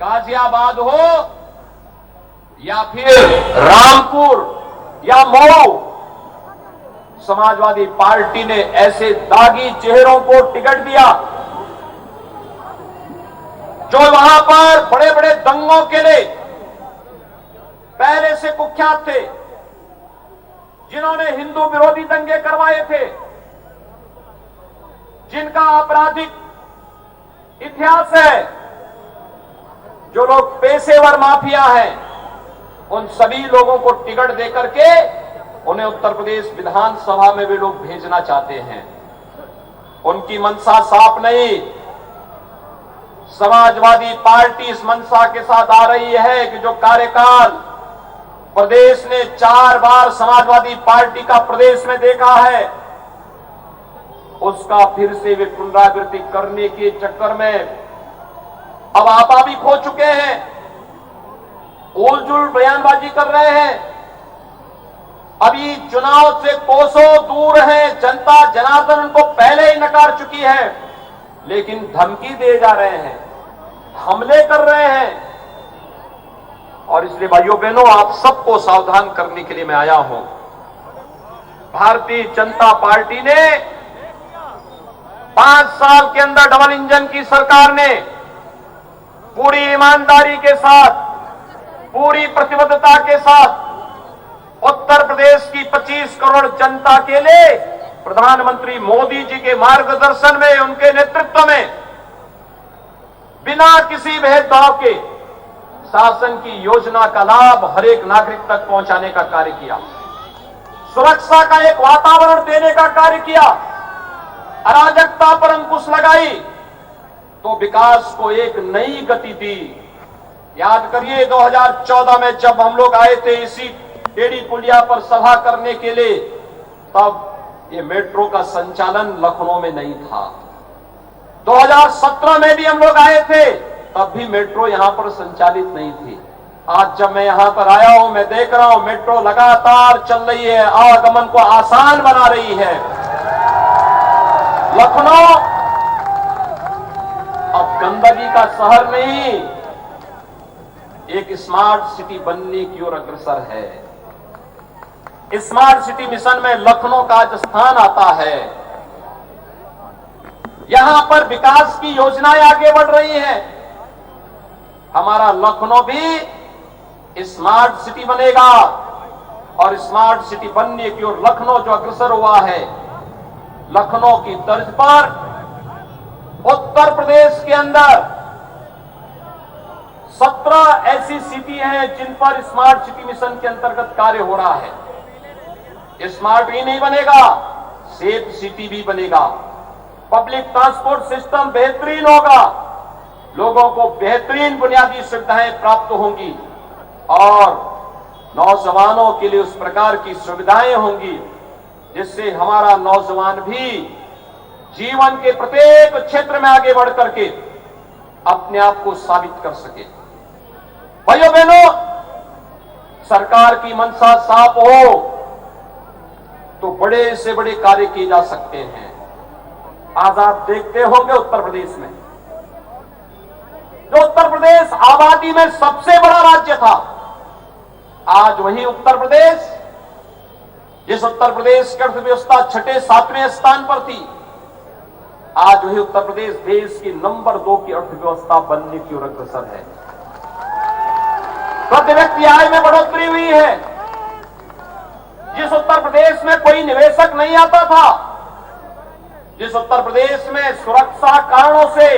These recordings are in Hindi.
गाजियाबाद हो या फिर रामपुर या मऊ, समाजवादी पार्टी ने ऐसे दागी चेहरों को टिकट दिया जो वहां पर बड़े बड़े दंगों के लिए पहले से कुख्यात थे, जिन्होंने हिंदू विरोधी दंगे करवाए थे, जिनका आपराधिक इतिहास है, जो लोग पेशेवर माफिया हैं, उन सभी लोगों को टिकट देकर के उन्हें उत्तर प्रदेश विधानसभा में वे लोग भेजना चाहते हैं। उनकी मंशा साफ नहीं। समाजवादी पार्टी इस मंशा के साथ आ रही है कि जो कार्यकाल प्रदेश ने 4 बार समाजवादी पार्टी का प्रदेश में देखा है, उसका फिर से वे पुनरावृत्ति करने के चक्कर में अब आपा भी खो चुके हैं, उलझुल बयानबाजी कर रहे हैं। अभी चुनाव से कोसों दूर है, जनता जनार्दन उनको पहले ही नकार चुकी है, लेकिन धमकी दे जा रहे हैं, हमले कर रहे हैं। और इसलिए भाइयों बहनों, आप सबको सावधान करने के लिए मैं आया हूं। भारतीय जनता पार्टी ने 5 साल के अंदर डबल इंजन की सरकार ने पूरी ईमानदारी के साथ, पूरी प्रतिबद्धता के साथ उत्तर प्रदेश की 25 करोड़ जनता के लिए प्रधानमंत्री मोदी जी के मार्गदर्शन में, उनके नेतृत्व में बिना किसी भेदभाव के शासन की योजना का लाभ हर एक नागरिक तक पहुंचाने का कार्य किया, सुरक्षा का एक वातावरण देने का कार्य किया, अराजकता पर अंकुश लगाई, तो विकास को एक नई गति दी। याद करिए 2014 में जब हम लोग आए थे इसी टेढ़ी पुलिया पर सभा करने के लिए, तब ये मेट्रो का संचालन लखनऊ में नहीं था। 2017 में भी हम लोग आए थे, तब भी मेट्रो यहां पर संचालित नहीं थी। आज जब मैं यहां पर आया हूं, मैं देख रहा हूं मेट्रो लगातार चल रही है, आवागमन को आसान बना रही है। लखनऊ अब गंदगी का शहर नहीं, एक स्मार्ट सिटी बनने की ओर अग्रसर है। स्मार्ट सिटी मिशन में लखनऊ का आज स्थान आता है। यहां पर विकास की योजनाएं आगे बढ़ रही हैं। हमारा लखनऊ भी स्मार्ट सिटी बनेगा, और स्मार्ट सिटी बनने की ओर लखनऊ जो अग्रसर हुआ है, लखनऊ की तर्ज पर उत्तर प्रदेश के अंदर 17 ऐसी सिटी हैं जिन पर स्मार्ट सिटी मिशन के अंतर्गत कार्य हो रहा है। स्मार्ट ही नहीं बनेगा, सेफ सिटी भी बनेगा। पब्लिक ट्रांसपोर्ट सिस्टम बेहतरीन होगा, लोगों को बेहतरीन बुनियादी सुविधाएं प्राप्त होंगी, और नौजवानों के लिए उस प्रकार की सुविधाएं होंगी जिससे हमारा नौजवान भी जीवन के प्रत्येक क्षेत्र में आगे बढ़ करके अपने आप को साबित कर सके। भाइयों बहनों, सरकार की मंशा साफ हो तो बड़े से बड़े कार्य किए जा सकते हैं। आज आप देखते होंगे उत्तर प्रदेश में, जो उत्तर प्रदेश आबादी में सबसे बड़ा राज्य था, आज वही उत्तर प्रदेश, जिस उत्तर प्रदेश की अर्थव्यवस्था 6, 7वें स्थान पर थी, आज वही उत्तर प्रदेश देश की नंबर 2 की अर्थव्यवस्था बनने की ओर अग्रसर है। प्रति व्यक्ति आय में बढ़ोतरी हुई है। जिस उत्तर प्रदेश में कोई निवेशक नहीं आता था, जिस उत्तर प्रदेश में सुरक्षा कारणों से,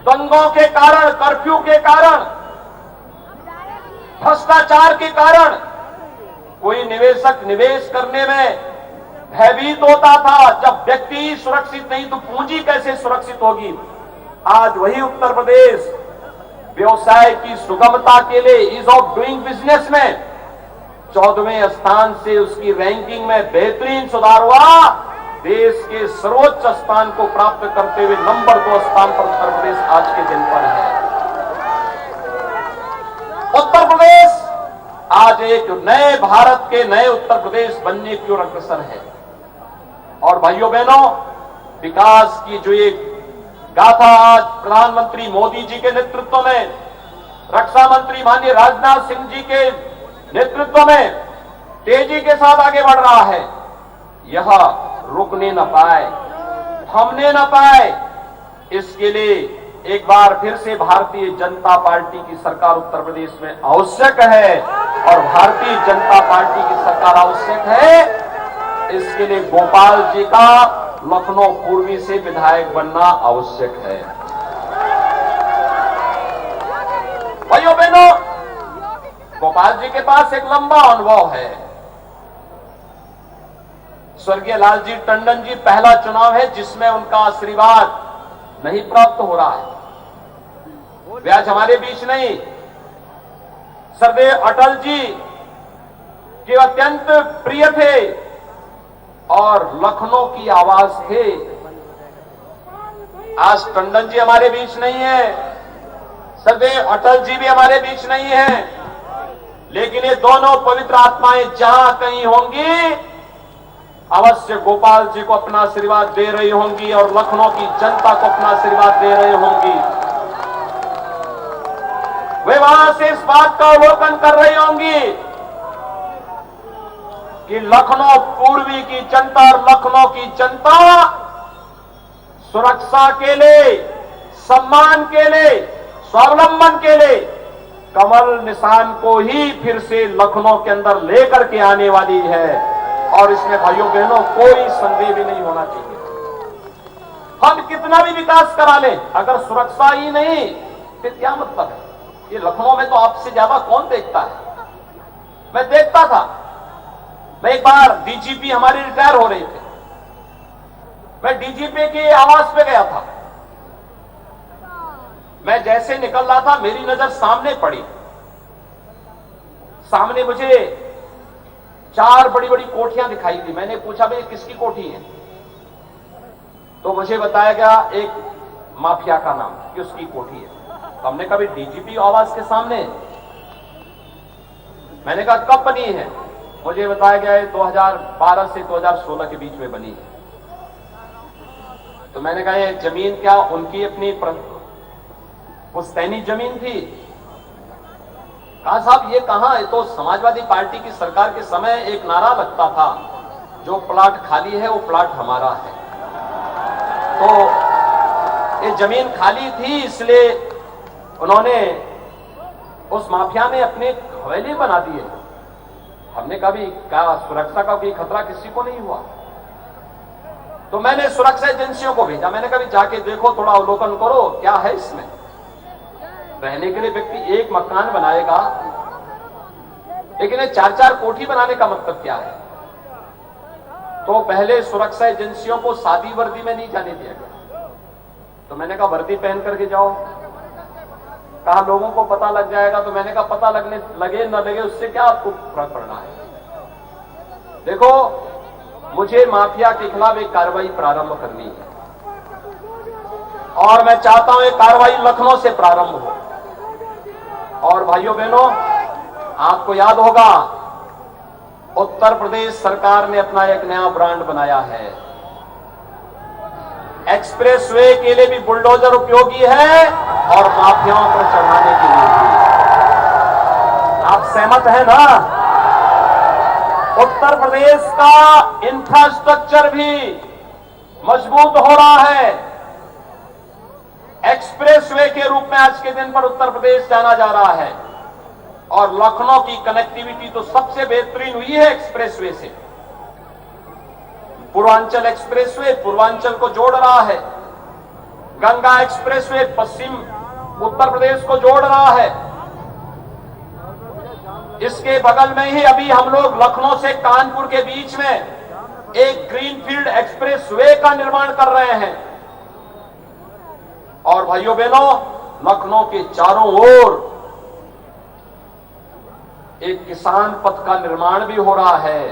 दंगों के कारण, कर्फ्यू के कारण, भ्रष्टाचार के कारण कोई निवेशक निवेश करने में भयभीत होता था। जब व्यक्ति सुरक्षित नहीं तो पूंजी कैसे सुरक्षित होगी। आज वही उत्तर प्रदेश व्यवसाय की सुगमता के लिए ईज ऑफ डूइंग बिजनेस में 14वें स्थान से उसकी रैंकिंग में बेहतरीन सुधार हुआ। देश के सर्वोच्च स्थान को प्राप्त करते हुए नंबर 2 स्थान पर उत्तर प्रदेश आज के दिन पर है। उत्तर प्रदेश आज एक नए भारत के नए उत्तर प्रदेश बनने की ओर अग्रसर है। और भाइयों बहनों, विकास की जो एक गाथा आज प्रधानमंत्री मोदी जी के नेतृत्व में, रक्षा मंत्री माननीय राजनाथ सिंह जी के नेतृत्व में तेजी के साथ आगे बढ़ रहा है। यह रुकने न पाए, थमने न पाए, इसके लिए एक बार फिर से भारतीय जनता पार्टी की सरकार उत्तर प्रदेश में आवश्यक है और भारतीय जनता पार्टी की सरकार आवश्यक है। इसके लिए गोपाल जी का लखनऊ पूर्वी से विधायक बनना आवश्यक है। भाइयों बहनों, गोपाल जी के पास एक लंबा अनुभव है। स्वर्गीय लालजी टंडन जी पहला चुनाव है जिसमें उनका आशीर्वाद नहीं प्राप्त हो रहा है। वे आज हमारे बीच नहीं। सरदेव अटल जी के अत्यंत प्रिय थे और लखनऊ की आवाज थे। आज टंडन जी हमारे बीच नहीं है, सरदेव अटल जी भी हमारे बीच नहीं है, लेकिन ये दोनों पवित्र आत्माएं जहां कहीं होंगी अवश्य गोपाल जी को अपना आशीर्वाद दे रही होंगी और लखनऊ की जनता को अपना आशीर्वाद दे रही होंगी। वे वहां से इस बात का अवलोकन कर रही होंगी कि लखनऊ पूर्वी की जनता और लखनऊ की जनता सुरक्षा के लिए, सम्मान के लिए, स्वावलंबन के लिए कमल निशान को ही फिर से लखनऊ के अंदर लेकर के आने वाली है। और इसमें भाइयों बहनों कोई संदेह भी नहीं होना चाहिए। हम कितना भी विकास करा लें, अगर सुरक्षा ही नहीं फिर क्या मतलब है? ये लखनऊ में तो आपसे ज्यादा कौन देखता है? मैं देखता था। मैं एक बार डीजीपी हमारे रिटायर हो रहे थे, मैं डीजीपी के आवास पे गया था। मैं जैसे निकल रहा था मेरी नजर सामने पड़ी। सामने मुझे 4 बड़ी बड़ी कोठियां दिखाई दी। मैंने पूछा भाई किसकी कोठी है? तो मुझे बताया गया एक माफिया का नाम कि उसकी कोठी है। तो हमने कहा डीजीपी आवास के सामने। मैंने कहा कब बनी है? मुझे बताया गया है 2012 से 2016 के बीच में बनी है। तो मैंने कहा ये जमीन क्या उनकी अपनी पुश्तैनी जमीन थी? कहा साहब ये कहां है? तो समाजवादी पार्टी की सरकार के समय एक नारा लगता था, जो प्लाट खाली है वो प्लाट हमारा है। तो ये जमीन खाली थी, इसलिए उन्होंने उस माफिया ने अपने हवेली बना दी है। हमने कभी कहा सुरक्षा का कोई खतरा किसी को नहीं हुआ। तो मैंने सुरक्षा एजेंसियों को भेजा। मैंने कभी जाके देखो, थोड़ा अवलोकन करो क्या है इसमें। रहने के लिए व्यक्ति एक मकान बनाएगा, लेकिन 4-4 कोठी बनाने का मतलब क्या है? तो पहले सुरक्षा एजेंसियों को सादी वर्दी में नहीं जाने दिया गया। तो मैंने कहा वर्दी पहन करके जाओ। कहा लोगों को पता लग जाएगा। तो मैंने कहा पता लगने लगे न लगे उससे क्या आपको फर्क पड़ना है? देखो, मुझे माफिया के खिलाफ एक कार्रवाई प्रारंभ करनी है और मैं चाहता हूं ये कार्रवाई लखनऊ से प्रारंभ हो। और भाइयों बहनों, आपको याद होगा उत्तर प्रदेश सरकार ने अपना एक नया ब्रांड बनाया है। एक्सप्रेसवे के लिए भी बुलडोजर उपयोगी है और माफियाओं पर चढ़ाने के लिए भी। आप सहमत हैं ना? उत्तर प्रदेश का इंफ्रास्ट्रक्चर भी मजबूत हो रहा है। एक्सप्रेसवे के रूप में आज के दिन पर उत्तर प्रदेश जाना जा रहा है और लखनऊ की कनेक्टिविटी तो सबसे बेहतरीन हुई है एक्सप्रेसवे से। पूर्वांचल एक्सप्रेसवे पूर्वांचल को जोड़ रहा है, गंगा एक्सप्रेसवे पश्चिम उत्तर प्रदेश को जोड़ रहा है। इसके बगल में ही अभी हम लोग लखनऊ से कानपुर के बीच में एक ग्रीनफील्ड एक्सप्रेसवे का निर्माण कर रहे हैं। और भाइयों बहनों, लखनऊ के चारों ओर एक किसान पथ का निर्माण भी हो रहा है।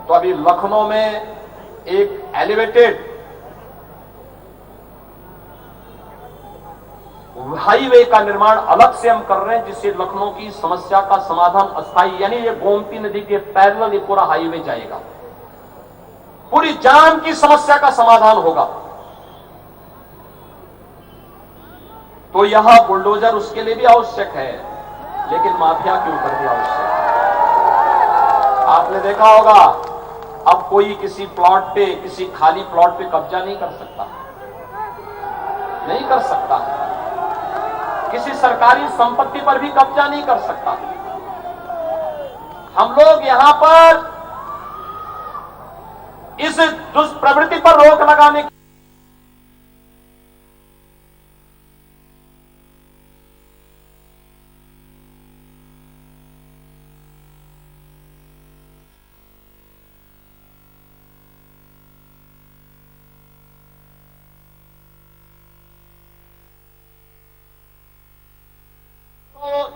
तो अभी लखनऊ में एक एलिवेटेड हाईवे का निर्माण अलग से हम कर रहे हैं, जिससे लखनऊ की समस्या का समाधान अस्थायी, यानी ये गोमती नदी के पैरेलल ये पूरा हाईवे जाएगा, पूरी जाम की समस्या का समाधान होगा। तो यह बुलडोजर उसके लिए भी आवश्यक है, लेकिन माफिया के ऊपर भी आवश्यक है। आपने देखा होगा, अब कोई किसी प्लॉट पे, किसी खाली प्लॉट पे कब्जा नहीं कर सकता, नहीं कर सकता। किसी सरकारी संपत्ति पर भी कब्जा नहीं कर सकता। हम लोग यहां पर इस दुष्प्रवृत्ति पर रोक लगाने की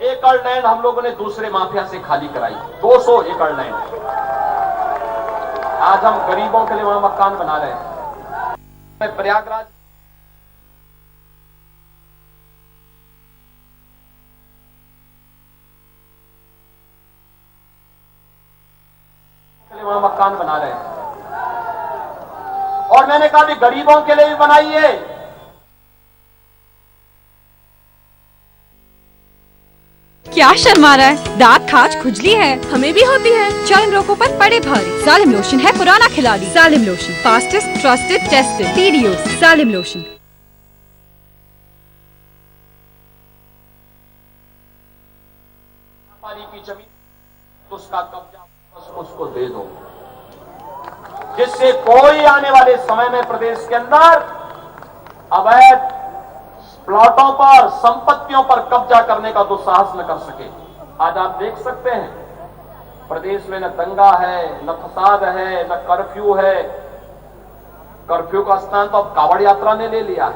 एकड़ लैंड हम लोगों ने दूसरे माफिया से खाली कराई, 200 एकड़ लैंड। आज हम गरीबों के लिए वहां मकान बना रहे हैं। प्रयागराज के लिए वहां मकान बना रहे हैं, और मैंने कहा भी गरीबों के लिए भी बनाइए। क्या शर्मा रहा है? दांत खाज खुजली है, हमें भी होती है। जालिम रोगों पर पड़े भारी। जालिम लोशन है पुराना खिलाड़ी। जालिम lotion, fastest, trusted, tested, TDOs। जालिम लोशन। की जमीन तो उसका कब्जा उसको दे दो, जिससे कोई आने वाले समय में प्रदेश के अंदर अवैध प्लॉटों पर, संपत्तियों पर कब्जा करने का दुस्साहस न कर सके। आज आप देख सकते हैं, प्रदेश में न दंगा है, न फसाद है, न कर्फ्यू है। कर्फ्यू का स्थान तो अब कावड़ यात्रा ने ले लिया है।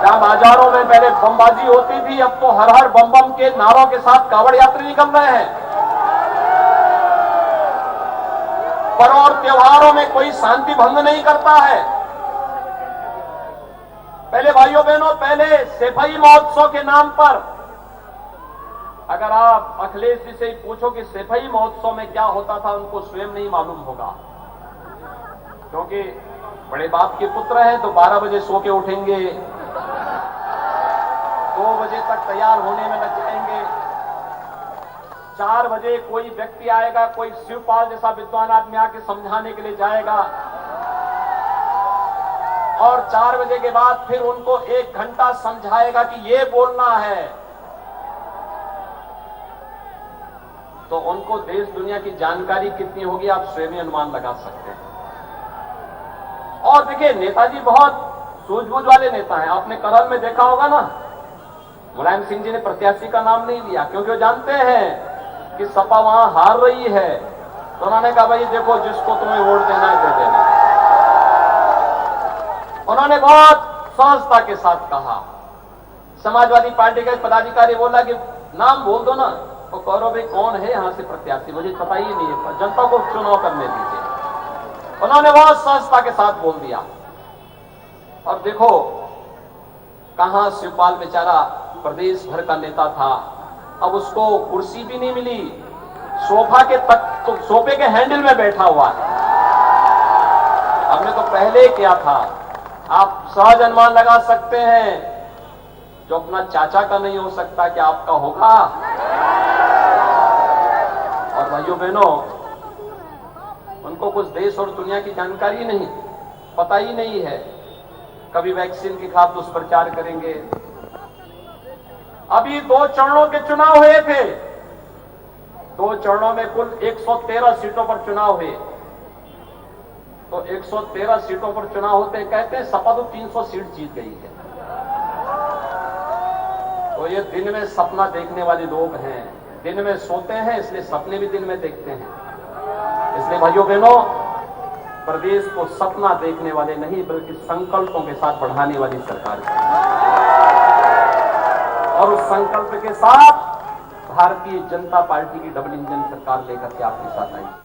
जहां बाजारों में पहले बमबाजी होती थी, अब तो हर हर बम बम के नारों के साथ कावड़ यात्री निकल रहे हैं। पर्व और त्योहारों में कोई शांति भंग नहीं करता है। पहले भाइयों बहनों, पहले सिपाही महोत्सव के नाम पर, अगर आप अखिलेश जी से पूछो कि सिपाही महोत्सव में क्या होता था, उनको स्वयं नहीं मालूम होगा, क्योंकि बड़े बाप के पुत्र हैं तो 12 बजे सो के उठेंगे, 2 बजे तक तैयार होने में लग जाएंगे, 4 बजे कोई व्यक्ति आएगा, कोई शिवपाल जैसा विद्वान आदमी आके समझाने के लिए जाएगा, और 4 बजे के बाद फिर उनको 1 घंटा समझाएगा कि ये बोलना है। तो उनको देश दुनिया की जानकारी कितनी होगी, आप स्वयं ही अनुमान लगा सकते हैं। और देखिए, नेताजी बहुत सूझबूझ वाले नेता हैं। आपने करल में देखा होगा ना, मुलायम सिंह जी ने प्रत्याशी का नाम नहीं लिया, क्योंकि वो जानते हैं कि सपा वहां हार रही है। तो उन्होंने कहा, भाई देखो, जिसको तुम्हें वोट देना है दे देना। उन्होंने बहुत सहजता के साथ कहा। समाजवादी पार्टी का एक पदाधिकारी बोला कि नाम बोल दो ना, तो कहो भाई कौन है यहां से प्रत्याशी, मुझे पता ही नहीं है, जनता को चुनाव करने दीजिए। उन्होंने बहुत सहजता के साथ बोल दिया। और देखो, कहां शिवपाल बेचारा प्रदेश भर का नेता था, अब उसको कुर्सी भी नहीं मिली, सोफा के तक तो सोफे के हैंडल में बैठा हुआ है। हमने तो पहले किया था। आप सहज अनुमान लगा सकते हैं, जो अपना चाचा का नहीं हो सकता, क्या आपका होगा? और भाइयों बहनों, उनको कुछ देश और दुनिया की जानकारी नहीं, पता ही नहीं है। कभी वैक्सीन के खिलाफ दुष्प्रचार करेंगे। अभी 2 चरणों के चुनाव हुए थे, 2 चरणों में कुल 113 सीटों पर चुनाव हुए। तो 113 सीटों पर चुनाव होते, कहते हैं सपा तो 300 सीट जीत गई है। तो ये दिन में सपना देखने वाले लोग हैं, दिन में सोते हैं, इसलिए सपने भी दिन में देखते हैं। इसलिए भाइयों बहनों, प्रदेश को सपना देखने वाले नहीं, बल्कि संकल्पों के साथ बढ़ाने वाली सरकार है। और उस संकल्प के साथ भारतीय जनता पार्टी की डबल इंजन सरकार लेकर के आपके साथ आई।